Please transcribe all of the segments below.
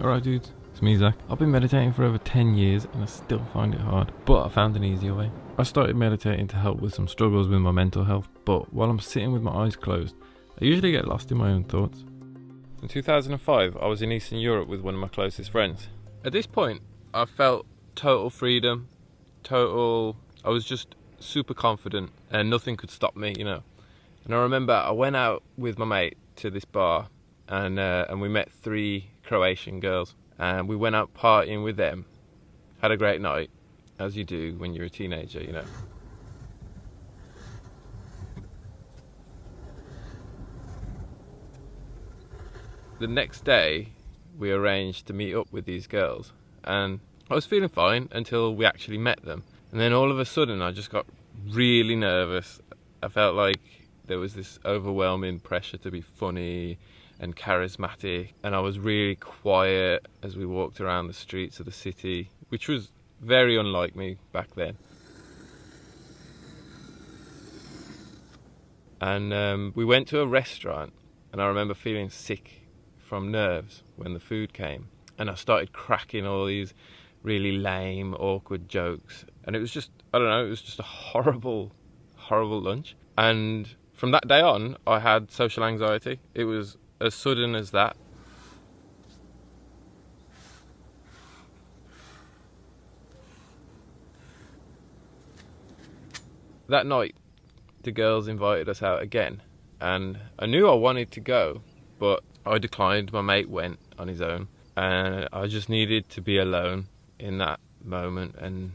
Alright dudes, it's me Zach. I've been meditating for over 10 years and I still find it hard, but I found an easier way. I started meditating to help with some struggles with my mental health, but while I'm sitting with my eyes closed, I usually get lost in my own thoughts. In 2005, I was in Eastern Europe with one of my closest friends. At this point, I felt total freedom, I was just super confident and nothing could stop me, you know. And I remember I went out with my mate to this bar and we met 3 Croatian girls and we went out partying with them, had a great night, as you do when you're a teenager, you know. The next day we arranged to meet up with these girls and I was feeling fine until we actually met them, and then all of a sudden I just got really nervous. I felt like there was this overwhelming pressure to be funny and charismatic, and I was really quiet as we walked around the streets of the city, which was very unlike me back then. And we went to a restaurant and I remember feeling sick from nerves when the food came, and I started cracking all these really lame, awkward jokes, and it was just, I don't know, it was just a horrible lunch. And from that day on, I had social anxiety. It was as sudden as that. That night, the girls invited us out again, and I knew I wanted to go, but I declined. My mate went on his own, and I just needed to be alone in that moment, and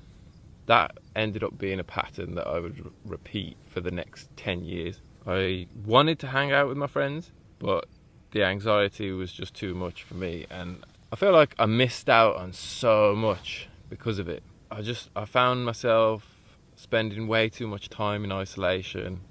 that ended up being a pattern that I would repeat for the next 10 years. I wanted to hang out with my friends, but the anxiety was just too much for me, and I feel like I missed out on so much because of it. I found myself spending way too much time in isolation.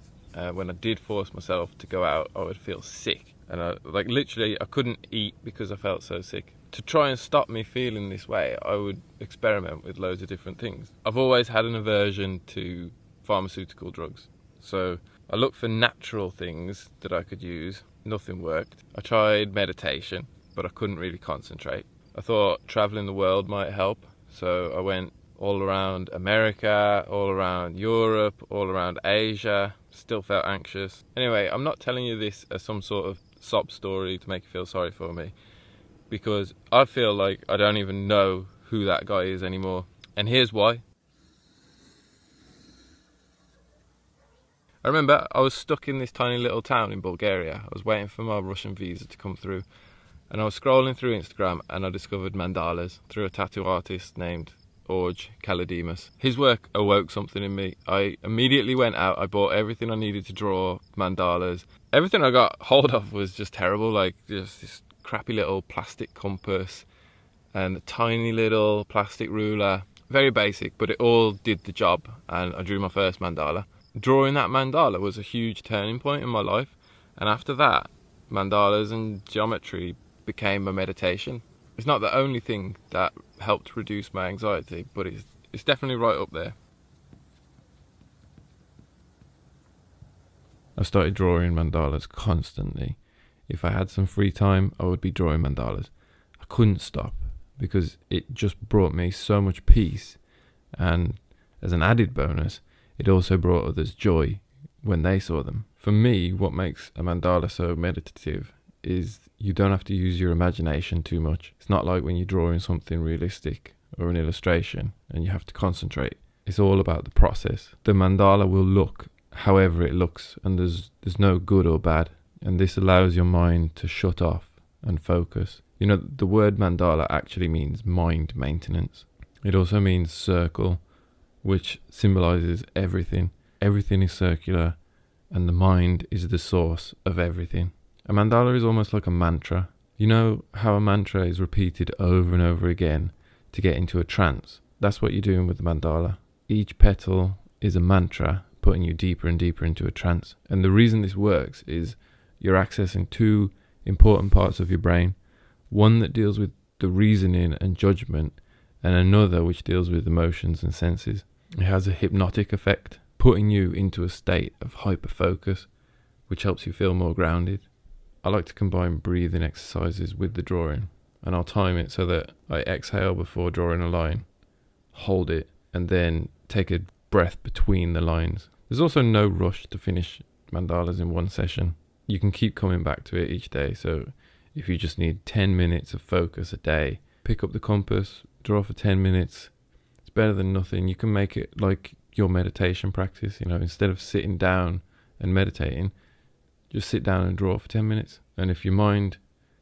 When I did force myself to go out, I would feel sick, and I couldn't eat because I felt so sick. To try and stop me feeling this way, I would experiment with loads of different things. I've always had an aversion to pharmaceutical drugs, so I looked for natural things that I could use. Nothing worked. I tried meditation, but I couldn't really concentrate. I thought traveling the world might help, so I went all around America, all around Europe, all around Asia. Still felt anxious. Anyway, I'm not telling you this as some sort of sob story to make you feel sorry for me, because I feel like I don't even know who that guy is anymore. And here's why. I remember I was stuck in this tiny little town in Bulgaria. I was waiting for my Russian visa to come through, and I was scrolling through Instagram and I discovered mandalas through a tattoo artist named Orj Kaladimas. His work awoke something in me. I immediately went out, I bought everything I needed to draw mandalas. Everything I got hold of was just terrible, like just this crappy little plastic compass and a tiny little plastic ruler. Very basic, but it all did the job, and I drew my first mandala. Drawing that mandala was a huge turning point in my life, and after that, mandalas and geometry became a meditation. It's not the only thing that helped reduce my anxiety, but it's definitely right up there. I started drawing mandalas constantly. If I had some free time, I would be drawing mandalas. I couldn't stop because it just brought me so much peace, and as an added bonus, it also brought others joy when they saw them. For me, what makes a mandala so meditative is you don't have to use your imagination too much. It's not like when you're drawing something realistic or an illustration and you have to concentrate. It's all about the process. The mandala will look however it looks, and there's no good or bad. And this allows your mind to shut off and focus. You know, the word mandala actually means mind maintenance. It also means circle, which symbolizes everything. Everything is circular, and the mind is the source of everything. A mandala is almost like a mantra. You know how a mantra is repeated over and over again to get into a trance? That's what you're doing with the mandala. Each petal is a mantra, putting you deeper and deeper into a trance. And the reason this works is you're accessing 2 important parts of your brain. One that deals with the reasoning and judgment, and another which deals with emotions and senses. It has a hypnotic effect, putting you into a state of hyper-focus, which helps you feel more grounded. I like to combine breathing exercises with the drawing. and I'll time it so that I exhale before drawing a line, hold it, and then take a breath between the lines. There's also no rush to finish mandalas in one session. You can keep coming back to it each day. So if you just need 10 minutes of focus a day, pick up the compass, draw for 10 minutes. It's better than nothing. You can make it like your meditation practice. Instead of sitting down and meditating, just sit down and draw for 10 minutes. And if your mind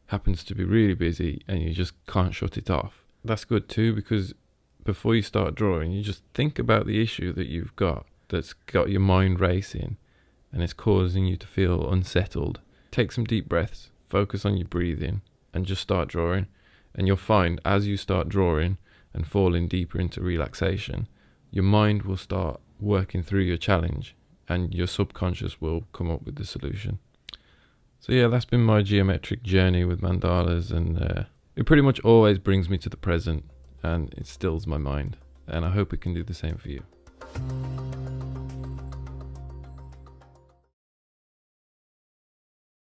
happens to be really busy and you just can't shut it off, that's good too, because before you start drawing, you just think about the issue that you've got that's got your mind racing and it's causing you to feel unsettled. Take some deep breaths, focus on your breathing, and just start drawing. And you'll find as you start drawing and falling deeper into relaxation, your mind will start working through your challenge and your subconscious will come up with the solution. So yeah, that's been my geometric journey with mandalas, and it pretty much always brings me to the present and it stills my mind, and I hope it can do the same for you.